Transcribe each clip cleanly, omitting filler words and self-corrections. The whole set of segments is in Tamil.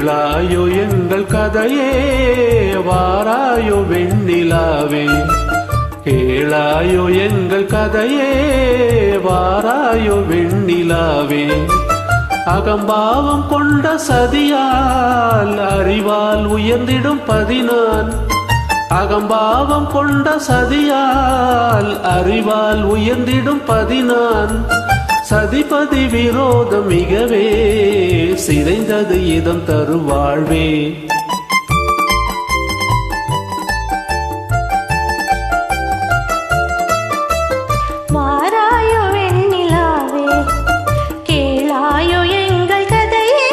கேளாயோ எங்கள் கதையே வாராயோ வெண்ணிலாவே கேளாயோ எங்கள் கதையே வாராயோ வெண்ணிலாவே அகம்பாவம் கொண்ட சதியால் அறிவால் உயர்ந்திடும் பதினான் அகம்பாவம் கொண்ட சதியால் அறிவால் உயர்ந்திடும் பதினான் சதிபதி விரோதம் மிகவே சிதைந்தது இதம் தருவாழ்வே வாராயோ வெண்ணிலாவே கேளாயோ எங்கள் கதையே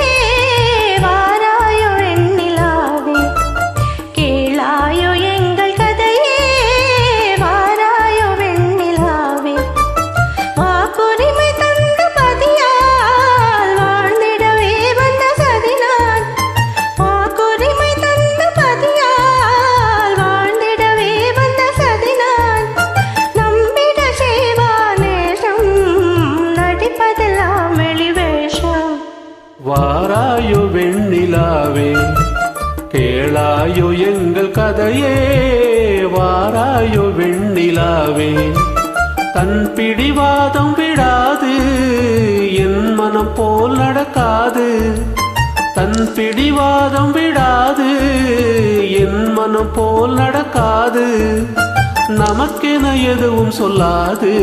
வாராயோ வெண்ணிலாவே கேளாயோ எங்கள் கதையே வாராயோ வெண்ணிலாவே வாக்குரிமை தந்த பதியால் வாழ்ந்திடவே வந்த சதினான் வாக்குரிமை தந்த பதியால் வாழ்ந்திடவே வந்த சதினான் நம்பிட சேவானேஷம் நடிப்பதெல்லாம் வெளிவேஷம் வாராயோ வெண்ணிலாவே கேளாயோ எங்கள் கதையே வாராயோ வெண்ணிலாவே தன் பிடிவாதம் விடாது என் மனம் போல் நடக்காது தன் பிடிவாதம் விடாது என் மனம் போல் நடக்காது நமக்கென எதுவும் சொல்லாது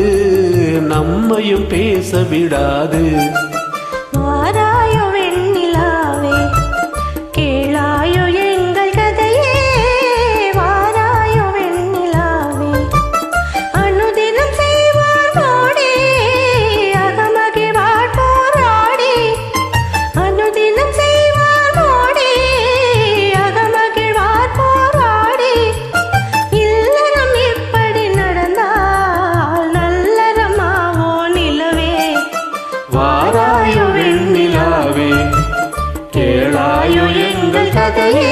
நம்மையும் பேச விடாது வாராயோ வெண்ணிலாவே கேளாயோ எங்கள் கதையே வாராயோ வெண்ணிலாவே அனுதினம் செய்வார் ஓடி அகமகிழ்வார் போராடி அனுதினம் செய்வார் ஓடி அகமகிழ்வார் போராடி இல்லறம் இப்படி நடந்தால் நல்லறமாவோ நிலவே வாராயோ வெண்ணிலாவே கேளாயோ எங்கள் கதையே